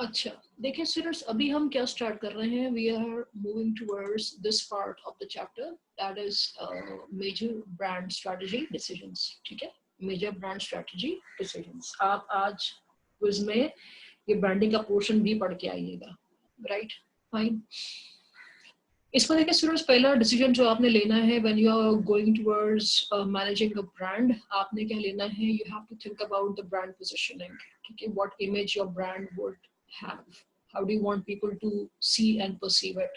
अच्छा, देखिए स्टूडेंट्स, अभी हम क्या स्टार्ट कर रहे हैं, we are moving towards this part of the chapter, that is major brand strategy decisions. ठीक है, मेजर ब्रांड स्ट्रेटजी डिसीजंस। आप आज क्विज में ये ब्रांडिंग का पोर्शन भी पढ़ के आइएगा, राइट? फाइन। इसमें देखिए स्टूडेंट्स, पहला डिसीजन जो आपने लेना है when you are going towards managing a brand, आपने क्या लेना है, you have to think about the brand positioning. ठीक है, what image your brand would have, how do you want people to see and perceive it.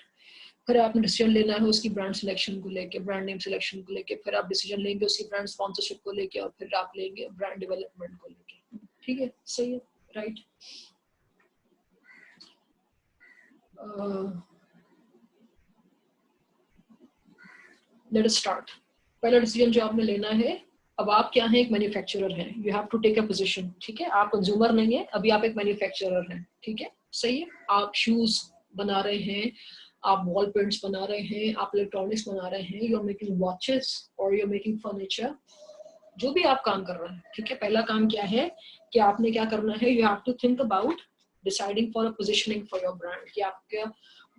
फिर आपने decision लेना है उसकी ब्रांड सिलेक्शन को लेके, ब्रांड नेम सिलेक्शन को लेके, फिर आप डिसीजन लेंगे उसकी ब्रांड स्पॉन्सरशिप को लेके, और फिर आप लेंगे ब्रांड डेवलपमेंट को लेके। ठीक है, सही है, राइट? Let us start. पहला डिसीजन जो आपने लेना है, अब आप क्या हैं, एक मैन्युफैक्चरर हैं, you have to take a position. ठीक है, आप कंज्यूमर नहीं है, अभी आप एक मैन्युफैक्चरर हैं। ठीक है, सही है। आप शूज बना रहे हैं, आप वॉल पेंट्स बना रहे हैं, आप इलेक्ट्रॉनिक्स बना रहे हैं, यू आर मेकिंग वॉचेस और यू आर मेकिंग फर्नीचर, जो भी आप काम कर रहे हैं। ठीक है, पहला काम क्या है कि आपने क्या करना है, you have to think about deciding for a positioning for your brand, कि आपका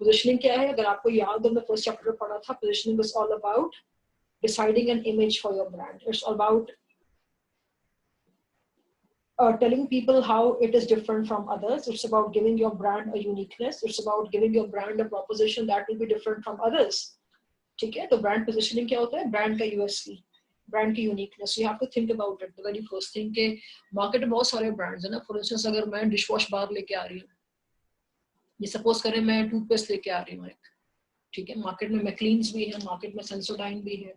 पोजिशनिंग क्या है। अगर आपको याद हो, मैं फर्स्ट चैप्टर पढ़ा था, positioning is all about deciding an image for your brand. It's about telling people how it is different from others. It's about giving your brand a uniqueness. It's about giving your brand a proposition that will be different from others. ठीक है, तो brand positioning क्या होता है, brand का USP, brand की uniqueness. You have to think about it. The very first thing के market में बहुत सारे brands हैं ना. For instance, अगर मैं dishwash bar लेके आ रही हूँ, ये suppose करें मैं टूथपेस्ट लेके आ रही हूँ एक, ठीक है, मार्केट में मैक्लीन्स भी है, मार्केट में सेंसोडाइन भी है,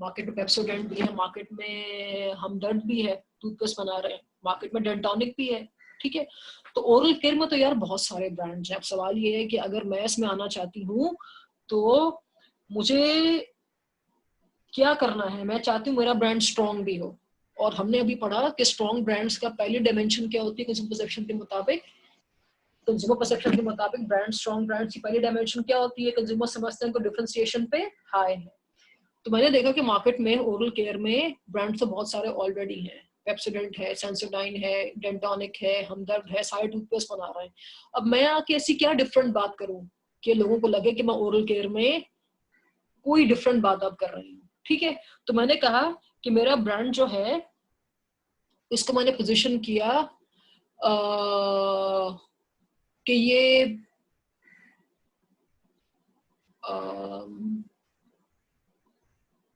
मार्केट में पेप्सोडेंट भी है, मार्केट में हमदर्द भी है, टूथपेस्ट बना रहे हैं, मार्केट में डेंटोनिक भी है। ठीक है, तो ओरल केयर में तो यार बहुत सारे ब्रांड्स हैं। अब सवाल ये है कि अगर मैं इसमें आना चाहती हूँ तो मुझे क्या करना है। मैं चाहती हूँ मेरा ब्रांड स्ट्रॉन्ग भी हो, और हमने अभी पढ़ा कि स्ट्रॉन्ग ब्रांड्स का पहली डायमेंशन क्या होती है कंज्यूमर परसेप्शन के मुताबिक। कंज्यूमर परसेप्शन के मुताबिक ब्रांड स्ट्रॉन्ग ब्रांड की पहली डायमेंशन क्या होती है, कंज्यूमर समझते हैं डिफरेंशिएशन पे हाई है। तो मैंने देखा कि मार्केट में ओरल केयर में ब्रांड्स तो बहुत सारे ऑलरेडी हैं, पेप्सोडेंट है, सेंसोडाइन है, डेंटोनिक है, हमदर्द है, सारे टूथपेस्ट बना रहे हैं। अब मैं आके ऐसी क्या डिफरेंट बात करूं कि लोगों को लगे कि मैं ओरल केयर में कोई डिफरेंट बात अब कर रही हूँ। ठीक है, तो मैंने कहा कि मेरा ब्रांड जो है इसको मैंने पोजीशन किया कि ये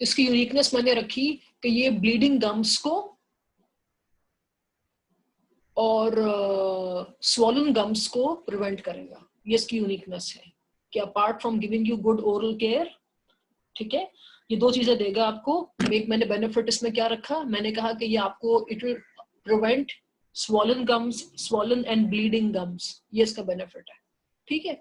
इसकी यूनिकनेस मैंने रखी कि ये ब्लीडिंग गम्स को और स्वॉलन गम्स को प्रिवेंट करेगा। ये इसकी यूनिकनेस है कि apart from giving you good oral care, ठीक है, ये दो चीजें देगा आपको। मैंने बेनिफिट इसमें क्या रखा, मैंने कहा कि ये आपको it will prevent swollen gums, swollen and bleeding gums, ये इसका बेनिफिट है। ठीक है,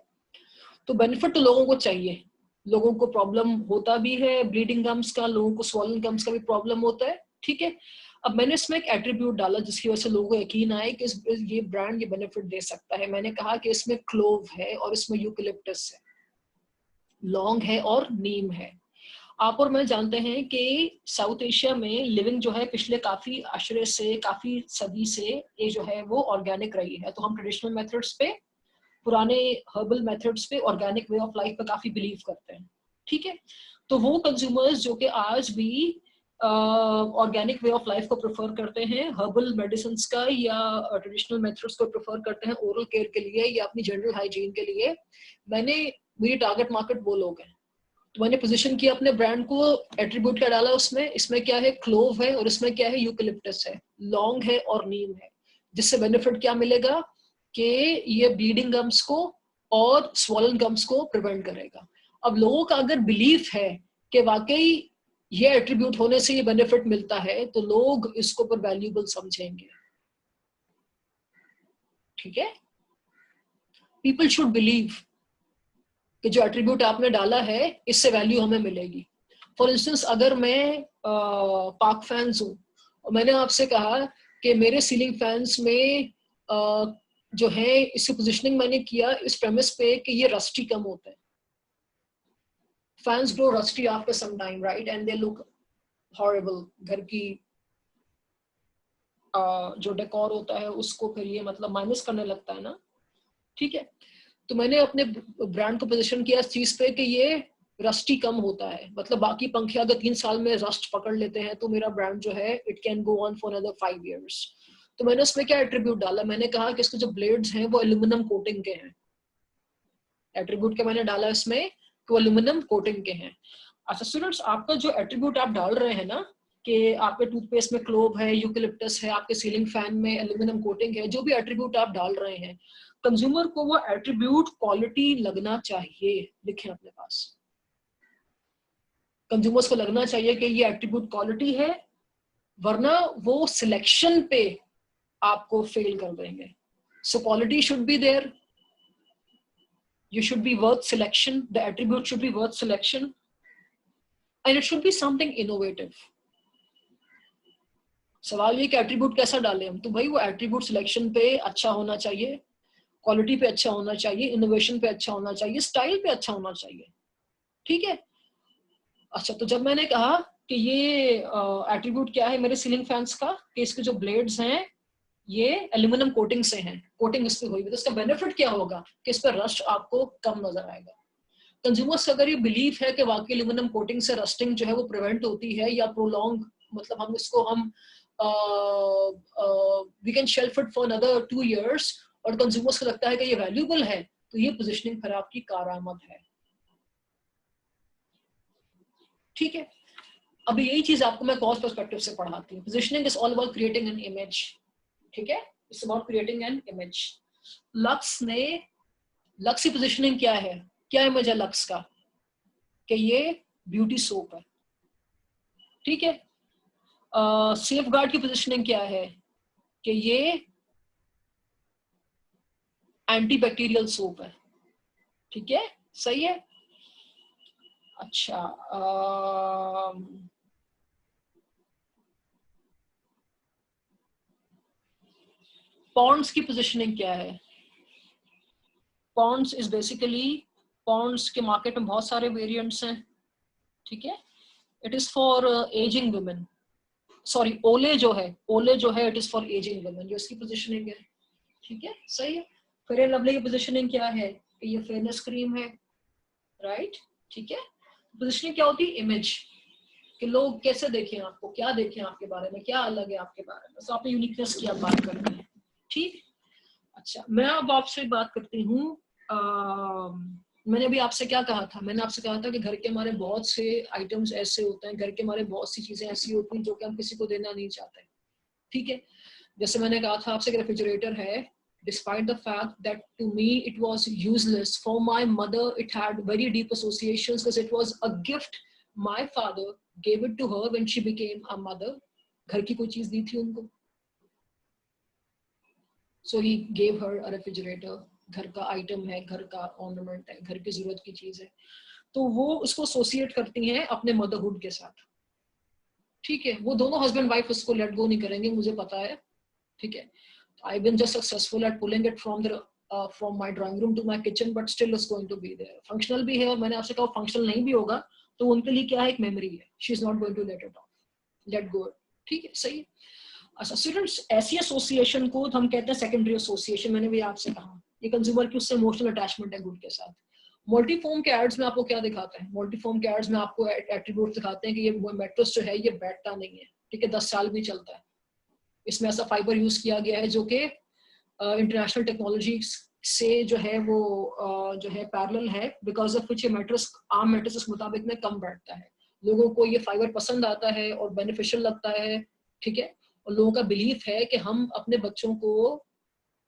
तो बेनिफिट तो लोगों को चाहिए, लोगों को प्रॉब्लम होता भी है ब्लीडिंग गम्स का, लोगों को स्वॉलन गम्स का भी प्रॉब्लम होता है। ठीक है, अब मैंने इसमें एक एट्रीब्यूट डाला जिसकी वजह से लोगों को यकीन आए कि ये ब्रांड ये बेनिफिट दे सकता है। मैंने कहा कि इसमें क्लोव है और इसमें यूकलिप्टस है, लौंग है और नीम है। आप और मैं जानते हैं कि साउथ एशिया में लिविंग जो है पिछले काफी अशरे से, काफी सदी से ये जो है वो ऑर्गेनिक रही है। तो हम ट्रेडिशनल मेथड्स पे, पुराने हर्बल मेथड्स पे, ऑर्गेनिक वे ऑफ लाइफ पे काफी बिलीव करते हैं। ठीक है, तो वो कंज्यूमर्स जो कि आज भी ऑर्गेनिक वे ऑफ लाइफ को प्रेफर करते हैं, हर्बल मेडिसिन का या ट्रेडिशनल मेथड्स को प्रेफर करते हैं ओरल केयर के लिए या अपनी जनरल हाइजीन के लिए, मेरी टारगेट मार्केट वो लोग हैं। तो मैंने पोजीशन किया अपने ब्रांड को, एट्रीब्यूट क्या डाला उसमें, इसमें क्या है, क्लोव है और इसमें क्या है, यूकलिप्टस है, लौंग है और नीम है। जिससे बेनिफिट क्या मिलेगा कि ये ब्लीडिंग गम्स को और स्वॉलन गम्स को प्रिवेंट करेगा। अब लोगों का अगर बिलीफ है कि वाकई ये एट्रीब्यूट होने से ये बेनिफिट मिलता है तो लोग इसको पर वैल्यूबल समझेंगे। ठीक है, पीपल शुड बिलीव कि जो एट्रीब्यूट आपने डाला है इससे वैल्यू हमें मिलेगी। फॉर इंस्टेंस, अगर मैं पाक फैंस हूँ और मैंने आपसे कहा कि मेरे सीलिंग फैंस में जो है इसकी पोजिशनिंग मैंने किया इस प्रेमिस पे कि ये रस्टी कम होता है, fans grow rusty after some time, right, and they look horrible. घर की जो डेकोर होता है उसको फिर ये मतलब माइनस करने लगता है ना। ठीक है, तो मैंने अपने ब्रांड को पोजीशन किया इस चीज पे कि ये रस्टी कम होता है, मतलब बाकी पंखे अगर 3 साल में रस्ट पकड़ लेते हैं तो मेरा ब्रांड जो है it can go on for another 5 years। तो मैंने उसमें क्या एट्रीब्यूट डाला, मैंने कहा कि इसके जो ब्लेड्स हैं वो एल्यूमिनियम कोटिंग के हैं। एट्रीब्यूट क्या मैंने डाला इसमें कि वो एल्यूमिनियम कोटिंग के हैं। अच्छा स्टूडेंट्स, आपका जो एट्रीब्यूट आप डाल रहे हैं ना कि आपके टूथपेस्ट में क्लोव है, यूकलिप्टस है, आपके सीलिंग फैन में एल्यूमिनियम कोटिंग है, जो भी एट्रीब्यूट आप डाल रहे हैं, कंज्यूमर को वो एट्रीब्यूट क्वालिटी लगना चाहिए। लिखें अपने पास, कंज्यूमर्स को लगना चाहिए कि ये एट्रीब्यूट क्वालिटी है, वरना वो सिलेक्शन पे आपको फेल कर देंगे। So quality should be there, you should be worth selection, the attribute should be worth selection, and it should be something innovative। सवाल ये कि एट्रीब्यूट कैसा डालें हम, तो भाई वो एट्रीब्यूट सिलेक्शन पे अच्छा होना चाहिए, क्वालिटी पे अच्छा होना चाहिए, इनोवेशन पे अच्छा होना चाहिए, स्टाइल पे अच्छा होना चाहिए। ठीक है, अच्छा तो जब मैंने कहा कि ये एट्रीब्यूट क्या है मेरे सीलिंग फैंस का, कि इसके जो ब्लेड्स हैं ये एल्यूमिनियम कोटिंग से हैं, कोटिंग इस पे हुई, तो इसका बेनिफिट क्या होगा कि इस पर रस्ट आपको कम नजर आएगा। कंज्यूमर्स अगर ये बिलीव है कि वाकई एल्यूमिनियम कोटिंग से रस्टिंग जो है वो प्रिवेंट होती है या प्रोलॉन्ग, मतलब हम इसको we can shelf it for another 2 years, और कंज्यूमर्स को लगता है कि ये वैल्यूएबल है, तो ये पोजीशनिंग फिर आपकी कारआमद है। ठीक है, अब यही चीज आपको मैं कॉस्ट पर्सपेक्टिव से पढ़ाती हूँ। Positioning is all about creating an image. ठीक है, it's about creating an image. Lux की पोजीशनिंग क्या है, क्या इमेज है लक्स का, कि ये ब्यूटी सोप है। ठीक है, सेफगार्ड की पोजीशनिंग क्या है, कि ये एंटीबैक्टीरियल सोप है। ठीक है, सही है। अच्छा, पॉन्ड्स की पोजीशनिंग क्या है, पॉन्ड्स इज बेसिकली, पॉन्ड्स के मार्केट में बहुत सारे वेरिएंट्स हैं। ठीक है, it is for ageing women, sorry ओले जो है it is for ageing women, जो इसकी पोजीशनिंग है। ठीक है, सही है। फेयर एंड लवली की पोजीशनिंग क्या है, कि ये फेयरनेस क्रीम है, राइट। ठीक है, पोजीशनिंग क्या होती है, इमेज, कि लोग कैसे देखें आपको, क्या देखें आपके बारे में, क्या अलग है आपके बारे में, तो आपने यूनिकनेस की आप बात करनी है। ठीक, अच्छा मैं अब आपसे बात करती हूँ, मैंने अभी आपसे क्या कहा था, मैंने आपसे कहा था कि घर के हमारे बहुत से आइटम्स ऐसे होते हैं, घर के हमारे बहुत सी चीजें ऐसी होती हैं जो कि हम किसी को देना नहीं चाहते। ठीक है, जैसे मैंने कहा था आपसे कि रेफ्रिजरेटर है, despite the fact that to me it was useless, for my mother it had very deep associations because it was a gift my father gave it to her when she became a mother। घर की कोई चीज दी थी उनको, so he gave her a refrigerator, घर का item है, घर का ऑर्नामेंट है, घर की जरूरत की चीज है, तो वो उसको एसोसिएट करती हैं अपने मदरहुड के साथ। ठीक है, वो दोनों हस्बैंड वाइफ उसको लेट गो नहीं करेंगे, मुझे पता है। ठीक है, I've been just successful at pulling it from my drawing room to my kitchen, but still it's going to be there। Functional भी है, और मैंने आपसे कहा फंक्शनल नहीं भी होगा तो उनके लिए क्या है, एक मेमोरी है, she is not going to let go. ठीक है, सही है। अच्छा स्टूडेंट्स, ऐसी एसोसिएशन को हम कहते हैं सेकेंडरी एसोसिएशन। मैंने भी आपसे कहा ये कंज्यूमर की उससे इमोशनल अटैचमेंट है गुड के साथ। मल्टीफॉर्म के एड्स में आपको क्या दिखाते हैं, मल्टीफॉर्म के एड्स में आपको एट्रीब्यूट दिखाते हैं कि ये मैट्रेस जो है ये बैठता नहीं है, ठीक है, 10 साल भी चलता है, इसमें ऐसा फाइबर यूज किया गया है जो कि इंटरनेशनल टेक्नोलॉजी से जो है वो जो है पैरेलल है, बिकॉज ऑफ व्हिच ये मैट्रेस आम मैट्रेसेस मुताबिक में कम बैठता है। लोगों को ये फाइबर पसंद आता है और बेनिफिशियल लगता है। ठीक है, और लोगों का बिलीफ है कि हम अपने बच्चों को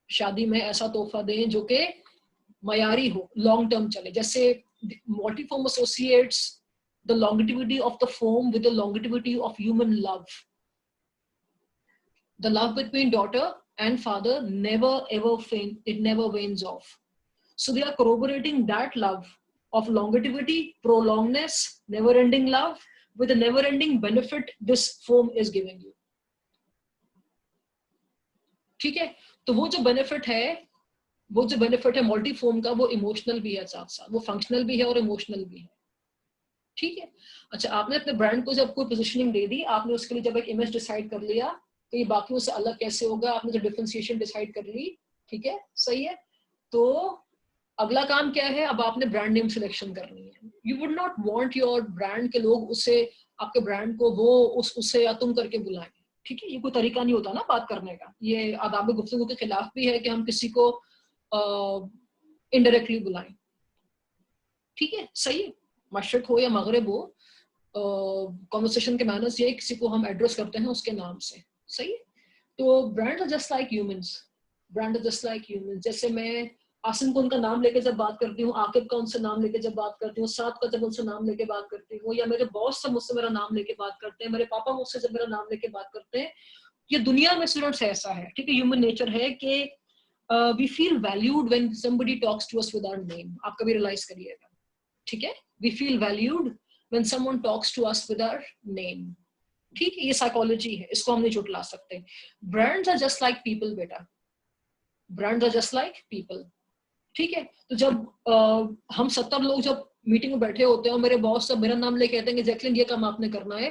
शादी में ऐसा तोहफा दें जो कि मयारी हो, लॉन्ग टर्म चले। जैसे multiform associates the longevity of the foam with the longevity of human love। The love between daughter and father never wanes off, so they are corroborating that love of longevity, prolongedness, never ending love with a never ending benefit this foam is giving you। ठीक है, तो वो जो benefit है multi foam का, वो emotional भी है साथ साथ, वो फंक्शनल भी है और इमोशनल भी है। ठीक है, अच्छा आपने अपने ब्रांड को जब कोई पोजीशनिंग दे दी, आपने उसके लिए जब एक इमेज डिसाइड कर लिया तो ये बाकियों से अलग कैसे होगा, आपने जो डिफरेंशिएशन डिसाइड कर ली। ठीक है, सही है। तो अगला काम क्या है, अब आपने ब्रांड नेम सिलेक्शन करनी है। You would not want your brand के लोग उससे आपके ब्रांड को वो उससे या तुम करके बुलाएं, ठीक है। ये कोई तरीका नहीं होता ना बात करने का, ये आदाब गुफ्तगू के खिलाफ भी है कि हम किसी को इनडायरेक्टली बुलाएं, ठीक है, सही है। मशरिक हो या मगरिब हो, कॉन्वर्सेशन के मैनर्स ये किसी को हम एड्रेस करते हैं उसके नाम से, सही है। तो brand are just like humans, brand are just like humans. जैसे मैं आसिम को उनका नाम लेके जब बात करती हूँ, आकिब का उनसे नाम लेके जब बात करती हूँ, साथ का जब उनसे नाम लेके बात करती हूँ, या मेरे बॉस सब मुझसे मेरा नाम लेके बात करते हैं, मेरे पापा मुझसे जब मेरा नाम लेके बात करते हैं, ये दुनिया में स्टूडेंट्स ऐसा है, ठीक है। ह्यूमन नेचर है कि we feel valued when somebody talks to us with our name. आप कभी रियलाइज करिएगा, ठीक है। We feel valued when someone talks to us with our name, ठीक है। ये साइकोलॉजी है, इसको हम नहीं झुठला सकते। Brands are just like people बेटा, brands are just like people, ठीक है। तो जब हम 70 लोग जब मीटिंग में बैठे होते हैं और मेरे बॉस सब मेरा नाम लेके कहते हैं कि जैकलिन ये काम आपने करना है,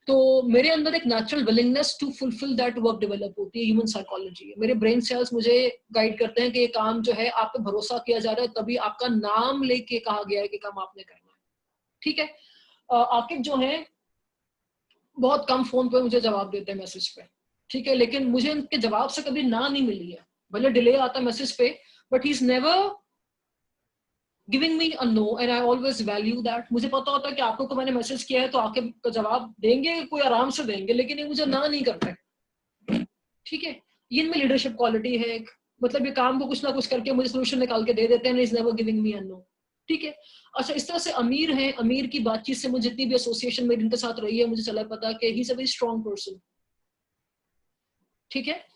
तो मेरे अंदर एक natural willingness to fulfil that work develop होती है। ह्यूमन साइकोलॉजी है, मेरे ब्रेन सेल्स मुझे गाइड करते हैं कि ये काम जो है आप पे भरोसा किया जा रहा है, तभी आपका नाम लेके कहा गया है कि काम आपने करना है, ठीक है। आकिब जो है बहुत कम फोन पे मुझे जवाब देते हैं मैसेज पे, ठीक है, लेकिन मुझे इनके जवाब से कभी ना नहीं मिली है। भले डिले आता मैसेज पे, but he is never giving me a no, and I always value that. मुझे पता होता है कि आपको मैंने मैसेज किया है तो आके का जवाब देंगे, कोई आराम से देंगे, लेकिन ये मुझे ना नहीं करते, ठीक है। ये इनमें लीडरशिप क्वालिटी है एक, मतलब ये काम को कुछ ना कुछ करके मुझे सोल्यूशन निकाल के दे देते हैं, is never giving me a no, ठीक है। अच्छा, इस तरह से अमीर है, अमीर की बातचीत से मुझे जितनी भी एसोसिएशन मेरी इनके साथ रही है, मुझे चला पता कि ही is a very strong person, ठीक है।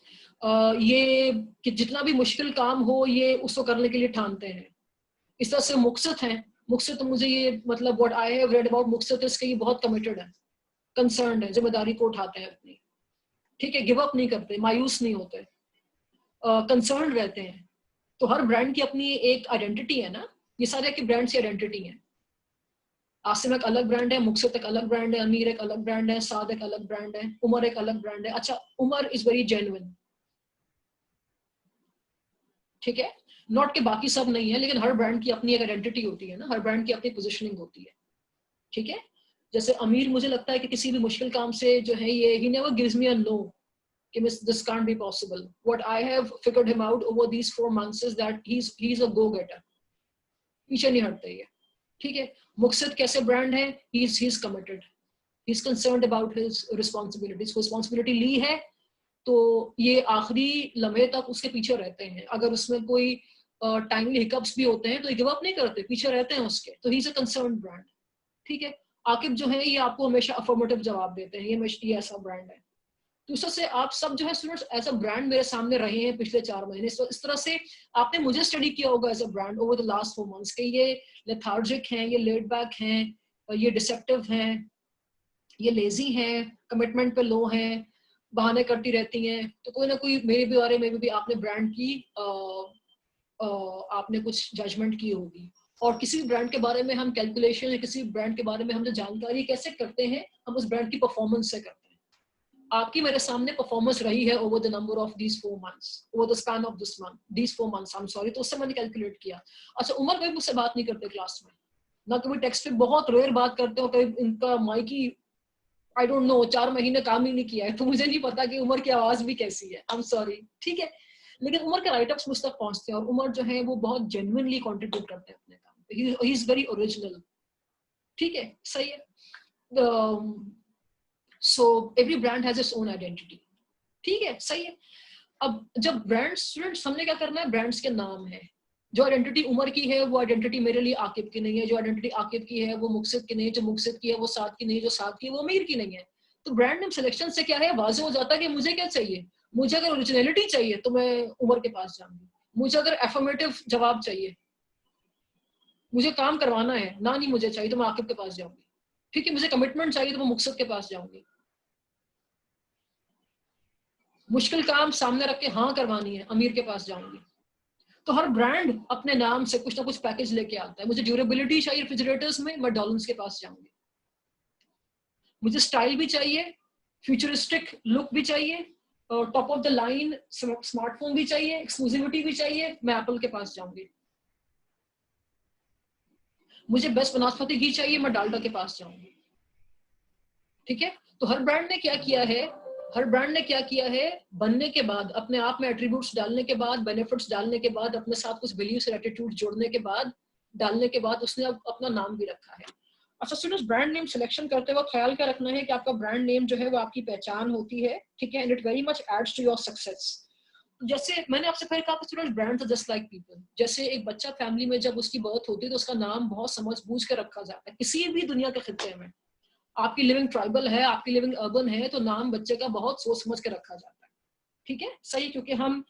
ये कि जितना भी मुश्किल काम हो ये उसको करने के लिए ठानते हैं। इस तरह से मुक्सित हैं, मुक्सित तो मुझे ये मतलब what I have read about मुक्सित इसके ये बहुत कमिटेड है, कंसर्न्ड है, जिम्मेदारी को उठाते हैं अपनी, ठीक है, गिव अप नहीं करते, मायूस नहीं होते, कंसर्न रहते हैं। तो हर ब्रांड की अपनी एक आइडेंटिटी है ना, ये सारे के ब्रांड की आइडेंटिटी है। आसिम एक अलग ब्रांड है, मुक्सित एक अलग ब्रांड है, अमीर एक अलग ब्रांड है, साद एक अलग ब्रांड है, उमर एक अलग ब्रांड है। अच्छा, उमर इज वेरी जेन्युइन, ठीक है, नॉट के बाकी सब नहीं है, लेकिन हर ब्रांड की अपनी एक आइडेंटिटी होती है ना, हर ब्रांड की अपनी पोजीशनिंग होती है, ठीक है। जैसे अमीर मुझे लगता है कि किसी भी मुश्किल काम से जो है ये he never gives me a no कि this can't be possible. What I have figured him out over these 4 months is that he is a go getter, पीछे नहीं हटते ये, ठीक है। मुक्सित कैसे ब्रांड है, he is committed, he is concerned about his responsibilities, responsibility ली है तो ये आखिरी लम्हे तक उसके पीछे रहते हैं। अगर उसमें कोई टाइमली हिकअप्स भी होते हैं तो ये गिव अप नहीं करते, पीछे रहते हैं उसके, तो ही इज अ कंसर्न्ड ब्रांड, ठीक है। आकिब जो है ये आपको हमेशा अफर्मेटिव जवाब देते हैं, ये ऐसा ब्रांड है। तो इस तरह से आप सब जो है स्टूडेंट्स एज अ ब्रांड मेरे सामने रहे हैं पिछले 4 महीने। तो इस तरह से आपने मुझे स्टडी किया होगा as a brand over the last 4 months के ये लेथार्जिक हैं, ये लेड बैक हैं, ये डिसेप्टिव हैं, ये लेजी हैं, कमिटमेंट पे लो हैं, बहाने करती रहती हैं। तो कोई ना कोई मेरे भी बारे में भी आपने ब्रांड की आपने कुछ जजमेंट की होगी। और किसी भी ब्रांड के बारे में हम कैलकुलेशन या किसी ब्रांड के बारे में हम जो जानकारी कैसे करते हैं, हम उस ब्रांड की परफॉर्मेंस से करते हैं। आपकी मेरे सामने परफॉर्मेंस रही है over the number of these 4 months, over the span of this month, these 4 months, I am sorry, तो उससे मैंने कैलकुलेट किया। अच्छा, उमर कभी मुझसे बात नहीं करते क्लास में, ना कभी टेक्स्ट पे, बहुत रेयर बात करते हो, कभी इनका माइकी आई डोंट नो 4 महीने काम ही नहीं किया है, तो मुझे नहीं पता कि उमर की आवाज भी कैसी है, आई एम सॉरी, ठीक है। लेकिन उमर के राइटअप्स मुझ तक पहुंचते हैं और उमर जो है वो बहुत जेन्युइनली कंट्रीब्यूट करते हैं अपने काम पे, ही इज वेरी ओरिजिनल, ठीक है, सही है। So every brand has its own identity, ठीक है, सही है। अब जब ब्रांड स्टूडेंट्स हमने क्या करना है, ब्रांड्स के नाम है। जो आइडेंटिटी उमर की है वो आइडेंटिटी मेरे लिए आकिब की नहीं है, जो आइडेंटिटी आकिब की है वो मुक्सिद की नहीं है, जो मुक्सिद की है वो साद की नहीं है, जो साद की है वो अमीर की नहीं है। तो ब्रांड नेम सिलेक्शन से क्या है, वाज़ेह हो जाता है कि मुझे क्या चाहिए। मुझे अगर ओरिजिनलिटी चाहिए तो मैं उमर के पास जाऊंगी, मुझे अगर एफर्मेटिव जवाब चाहिए, मुझे काम करवाना है, ना नहीं मुझे चाहिए, तो मैं आकिब के पास जाऊंगी, ठीक है। मुझे कमिटमेंट चाहिए तो मैं मुक्सिद के पास जाऊंगी। मुश्किल काम सामने रख के हाँ करवानी है, अमीर के पास जाऊंगी। तो हर ब्रांड अपने नाम से कुछ ना कुछ पैकेज लेके आता है। मुझे ड्यूरेबिलिटी चाहिए रेफ्रिजरेटर्स में, मैं डॉलन्स के पास जाऊंगी। मुझे स्टाइल भी चाहिए, फ्यूचरिस्टिक लुक भी चाहिए, top of the line smartphone भी चाहिए, एक्सक्लूसिविटी भी चाहिए, मैं एप्पल के पास जाऊंगी। मुझे बेस्ट वनस्पति घी चाहिए, मैं डाल्डा के पास जाऊंगी। ठीक है, तो हर ब्रांड ने क्या किया है, हर ब्रांड ने क्या किया है, बनने के बाद अपने आप में एट्रीब्यूट्स डालने के बाद, बेनिफिट्स डालने के बाद, अपने साथ कुछ वैल्यूज और एटीट्यूड जोड़ने के बाद, डालने के बाद उसने अब अपना नाम भी रखा है। अच्छा स्टूडेंट्स, ब्रांड नेम सिलेक्शन करते वक्त ख्याल क्या रखना है कि आपका ब्रांड नेम जो है वो आपकी पहचान होती है। ठीक है, and it very much adds to your success. जैसे मैंने आपसे पहले कहा student, brands are just like people. जैसे एक बच्चा फैमिली में जब उसकी बर्थ होती है तो उसका नाम बहुत समझ बूझ के रखा जाता है। किसी भी दुनिया के खित्ते में, आपकी लिविंग ट्राइबल है, आपकी लिविंग अर्बन है, तो नाम बच्चे का बहुत सोच समझ के रखा जाता है। ठीक है, सही, क्योंकि हम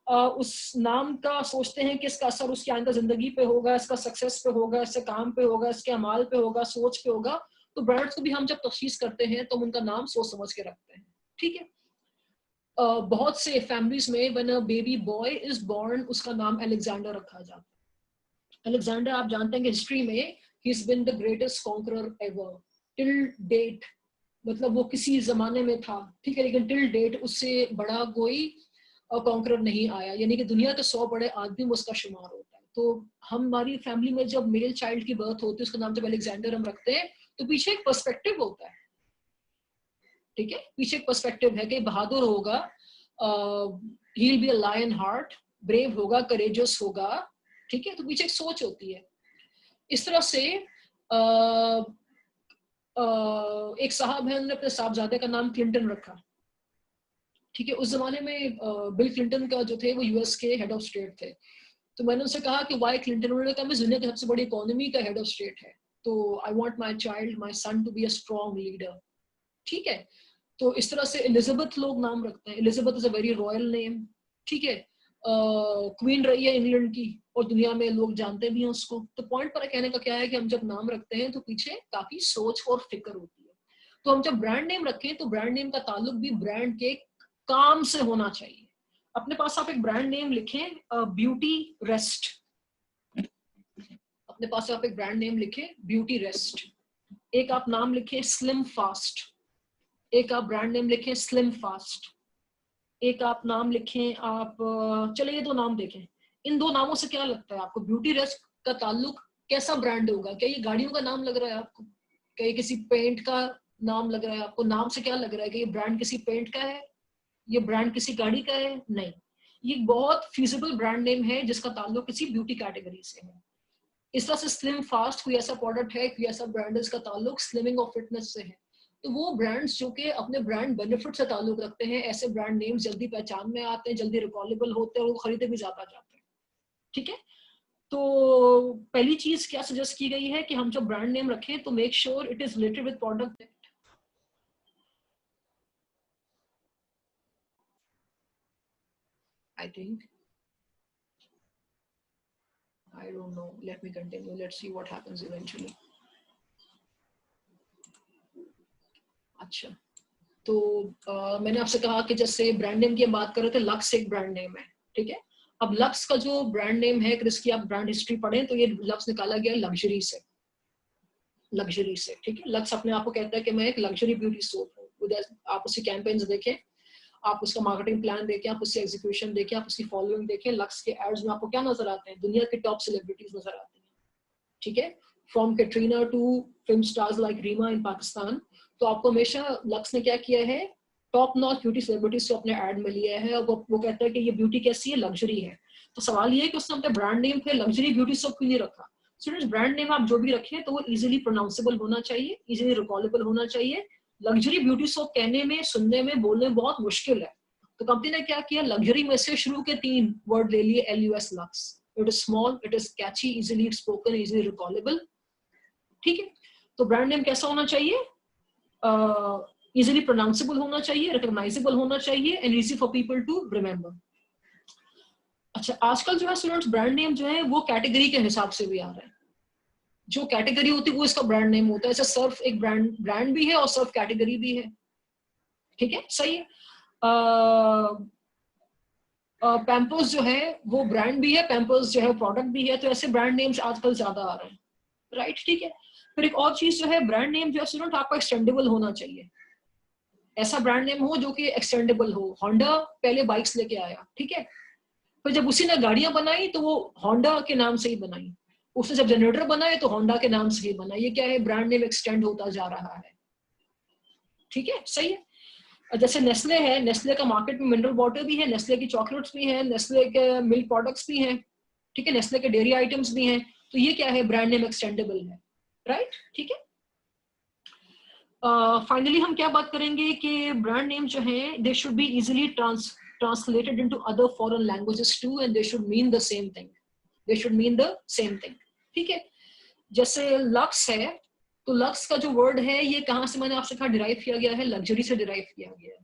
उस नाम का सोचते हैं कि इसका असर उसकी आइंदा जिंदगी पे होगा, इसका सक्सेस पे होगा, इससे काम पे होगा, इसके अमाल पे होगा, सोच पे होगा। तो ब्रांड्स को भी हम जब तशखीस करते हैं तो हम उनका नाम सोच समझ के रखते हैं। ठीक है, बहुत से फैमिलीज में when a baby boy is born, उसका नाम अलेक्जेंडर रखा जाता है। अलेक्जेंडर आप जानते हैं कि हिस्ट्री में he is been the greatest conqueror ever till date. मतलब वो किसी जमाने में था, ठीक है, लेकिन टिल डेट उससे बड़ा कोई कॉन्करर नहीं आया, यानी कि दुनिया के 100 बड़े आदमी में उसका शुमार होता है। तो हमारी फैमिली में जब मेल चाइल्ड की बर्थ होती है, उसका नाम जब अलेक्जेंडर हम रखते हैं, तो पीछे एक पर्सपेक्टिव होता है। ठीक है, पीछे एक पर्सपेक्टिव है कि बहादुर होगा, he will be a lion heart, brave होगा, करेजियस होगा। ठीक है, तो पीछे एक सोच होती है। इस तरह से एक साहब है, उन्होंने अपने साहबजादे का नाम क्लिंटन रखा। ठीक है, उस जमाने में बिल क्लिंटन का जो थे वो यूएस के हेड ऑफ स्टेट थे। तो मैंने उनसे कहा कि वाई क्लिंटन, उन्होंने कहा मैं दुनिया की सबसे बड़ी इकोनॉमी का हेड ऑफ स्टेट है, तो I want my child, my son to be a strong leader. ठीक है, तो इस तरह से एलिजाबेथ लोग नाम रखते हैं। Elizabeth is a very royal name. ठीक है, क्वीन रही है इंग्लैंड की और दुनिया में लोग जानते भी हैं उसको। तो पॉइंट पर कहने का क्या है कि हम जब नाम रखते हैं तो पीछे काफी सोच और फिक्र होती है। तो हम जब ब्रांड नेम रखें तो ब्रांड नेम का ताल्लुक भी ब्रांड के काम से होना चाहिए। अपने पास आप एक ब्रांड नेम लिखें, ब्यूटी रेस्ट। अपने पास आप एक ब्रांड नेम लिखें, ब्यूटी रेस्ट। एक आप नाम लिखें स्लिम फास्ट। एक आप ब्रांड नेम लिखें स्लिम फास्ट। एक आप नाम लिखें आप, चलिए ये दो नाम देखें। इन दो नामों से क्या लगता है आपको, ब्यूटी रेस्ट का ताल्लुक कैसा ब्रांड होगा? क्या ये गाड़ियों का नाम लग रहा है आपको? क्या ये किसी पेंट का नाम लग रहा है आपको? नाम से क्या लग रहा है कि ये ब्रांड किसी पेंट का है, ये ब्रांड किसी गाड़ी का है? नहीं, ये बहुत फीजिबल ब्रांड नेम है जिसका ताल्लुक किसी ब्यूटी कैटेगरी से है। इस तरह से स्लिम फास्ट कोई ऐसा प्रोडक्ट है, कोई ऐसा ब्रांड है जिसका ताल्लुक स्लिमिंग और फिटनेस से है। तो वो ब्रांड्स जो कि अपने ब्रांड बेनिफिट से ताल्लुक रखते हैं, ऐसे ब्रांड नेम्स जल्दी पहचान में आते हैं, जल्दी रिकॉलेबल होते हैं और वो खरीदे भी ज्यादा जाते हैं। ठीक है, तो पहली चीज क्या सजेस्ट की गई है कि हम जब ब्रांड नेम रखें तो make sure it is related with product. I think, I don't know, let me continue, let's see what happens eventually. अच्छा, तो मैंने आपसे कहा कि जैसे ब्रांड नेम की हम बात कर रहे थे, लक्स एक ब्रांड नेम है। ठीक है, अब लक्स का जो ब्रांड नेम है, इसकी आप ब्रांड हिस्ट्री पढ़ें तो ये लक्स निकाला गया लग्जरी से। लग्जरी से, ठीक है, लक्स अपने आप को कहता है कि मैं एक लग्जरी ब्यूटी सोप हूँ। आप उसकी कैंपेन्स देखें, आप उसका मार्केटिंग प्लान देखें, आप उसकी एग्जीक्यूशन देखें, आप उसकी फॉलोइंग देखें। लक्स के एड्स में आपको क्या नजर आते हैं? दुनिया के टॉप सेलिब्रिटीज नजर आते हैं। ठीक है, from Katrina to film stars like Reema in Pakistan. तो आपको हमेशा लक्स ने क्या किया है, टॉप नॉच ब्यूटी सेलिब्रिटीज को अपने एड में लिया है। और वो कहता है कि ये ब्यूटी कैसी है, लग्जरी है। तो सवाल ये है कि उसने अपने ब्रांड नेम पे लग्जरी ब्यूटी सोप क्यों नहीं रखा? स्टूडेंट्स, ब्रांड नेम आप जो भी रखें तो वो इजीली प्रोनाउंसेबल होना चाहिए, इजीली रिकॉलेबल होना चाहिए। लग्जरी ब्यूटी सोप कहने में, सुनने में, बोलने में बहुत मुश्किल है। तो कंपनी ने क्या किया, लग्जरी में से शुरू के 3 वर्ड ले लिए, LUS Lux. It is small, it is catchy, easily spoken, easily recallable. ठीक है, तो ब्रांड नेम कैसा होना चाहिए? इजीली प्रोनाउंसेबल होना चाहिए, रिकॉग्नाइजेबल होना चाहिए and easy for people to remember. अच्छा, आजकल जो है स्टूडेंट्स, ब्रांड नेम जो है वो कैटेगरी के हिसाब से भी आ रहा है। जो कैटेगरी होती है वो इसका ब्रांड नेम होता है। जैसे सर्फ एक ब्रांड भी है और सर्फ कैटेगरी भी है। ठीक है, सही है। पैम्पर्स जो है वो ब्रांड भी है, पैम्पर्स जो है प्रोडक्ट भी है। तो ऐसे ब्रांड नेम्स आजकल ज्यादा आ रहे हैं, राइट? ठीक है, फिर एक और चीज जो है, ब्रांड नेम जो है स्टूडेंट आपका एक्सटेंडेबल होना चाहिए। ऐसा ब्रांड नेम हो जो कि एक्सटेंडेबल हो। होंडा पहले बाइक्स लेके आया, ठीक है, फिर जब उसी ने गाड़ियां बनाई तो वो होंडा के नाम से ही बनाई। उसने जब जनरेटर बनाए तो होंडा के नाम से ही बनाई। ये क्या है, ब्रांड नेम एक्सटेंड होता जा रहा है, ठीक है, सही है। जैसे नेस्ले है, नेस्ले का मार्केट में मिनरल वाटर भी है, नेस्ले की चॉकलेट्स भी हैं, नेस्ले के मिल्क प्रोडक्ट्स भी हैं, ठीक है, नेस्ले के डेयरी आइटम्स भी हैं। तो ये क्या है, ब्रांड नेम एक्सटेंडेबल है, राइट, ठीक है। फाइनली हम क्या बात करेंगे कि ब्रांड नेम जो है they should be easily translated into other foreign languages too and they should mean the same thing, they should mean the same thing, ठीक है। जैसे लक्स है, तो लक्स का जो वर्ड है ये कहां से मैंने आपसे कहा डिराइव किया गया है, लग्जरी से डिराइव किया गया है।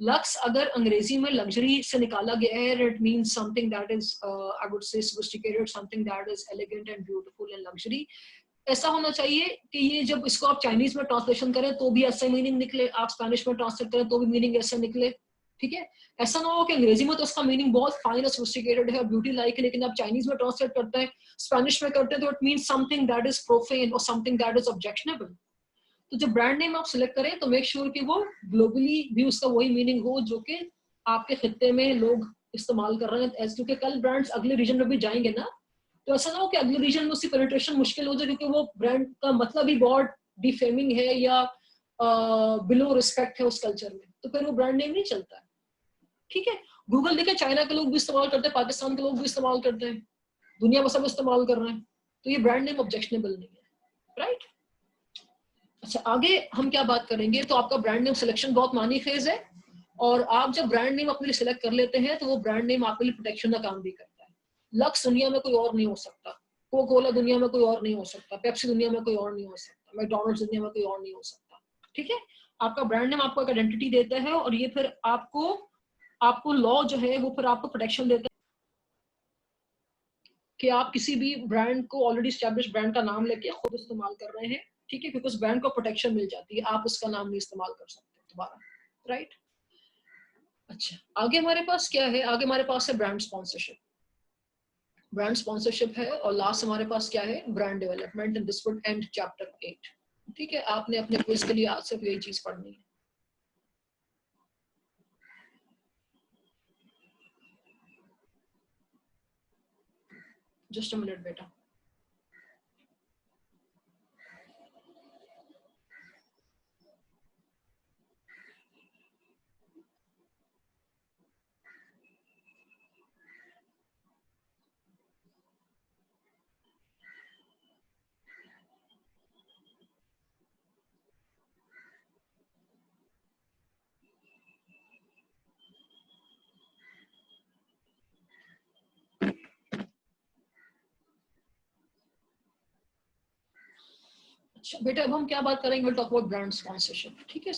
लक्स अगर अंग्रेजी में लग्जरी से निकाला गया है, it means something that is I would say sophisticated, something that is elegant and beautiful and luxury. ऐसा होना चाहिए कि ये जब इसको आप चाइनीज में ट्रांसलेशन करें तो भी ऐसा मीनिंग निकले, आप स्पेनिश में ट्रांसलेट करें तो भी मीनिंग ऐसा निकले, ठीक है। ऐसा ना हो कि अंग्रेजी में तो इसका मीनिंग बहुत फाइन और सोफिस्टिकेटेड है, ब्यूटी लाइक है, लेकिन आप चाइनीज में ट्रांसलेट करते हैं, स्पेनिश में करते हैं, तो it means something that is profane और समथिंग दैट इज ऑब्जेक्शनेबल। तो जब ब्रांड नेम आप सिलेक्ट करें तो मेक श्योर कि वो ग्लोबली भी उसका वही मीनिंग हो जो कि आपके खित्ते में लोग इस्तेमाल कर रहे हैं। क्योंकि कल ब्रांड्स अगले रीजन में भी जाएंगे ना, तो ऐसा ना हो कि अगले रीजन में उसकी पेनिट्रेशन मुश्किल हो जाए, क्योंकि वो ब्रांड का मतलब ही बहुत डिफेमिंग है या बिलो रिस्पेक्ट है उस कल्चर में, तो फिर वो ब्रांड नेम नहीं चलता है, ठीक है। गूगल देखिए चाइना के लोग भी इस्तेमाल करते हैं, पाकिस्तान के लोग भी इस्तेमाल करते हैं, दुनिया में सब इस्तेमाल कर रहे हैं, तो ये ब्रांड नेम ऑब्जेक्शनेबल नहीं है, राइट। अच्छा, आगे हम क्या बात करेंगे, तो आपका ब्रांड नेम सिलेक्शन बहुत मानी फेज है, और आप जब ब्रांड नेम अपने लिए सिलेक्ट कर लेते हैं तो वो ब्रांड नेम आपके लिए प्रोटेक्शन का काम भी करता है। लक्स दुनिया में कोई और नहीं हो सकता, कोका कोला दुनिया में कोई और नहीं हो सकता, पेप्सी दुनिया में कोई और नहीं हो सकता, मैकडॉनल्ड्स दुनिया में कोई और नहीं हो सकता, ठीक है। आपका ब्रांड नेम आपको एक आइडेंटिटी देता है, और ये फिर आपको आपको लॉ जो है वो फिर आपको प्रोटेक्शन देता है कि आप किसी भी ब्रांड को, ऑलरेडी स्टैब्लिश ब्रांड का नाम लेके खुद इस्तेमाल कर रहे हैं, ठीक है, क्योंकि उस ब्रांड को प्रोटेक्शन मिल जाती है, आप उसका नाम नहीं इस्तेमाल कर सकते दोबारा, राइट। अच्छा, आगे हमारे पास क्या है, आगे हमारे पास है ब्रांड स्पॉन्सरशिप। ब्रांड स्पॉन्सरशिप है, और लास्ट हमारे पास क्या है, brand development, and this would and chapter 8, ठीक है। आपने अपने क्विज के लिए आज सिर्फ यही चीज पढ़नी है। जस्ट अ मिनट बेटा। अच्छा बेटा, अब हम क्या बात करेंगे, टॉक अबाउट ब्रांड स्पॉन्सरशिप, ठीक है।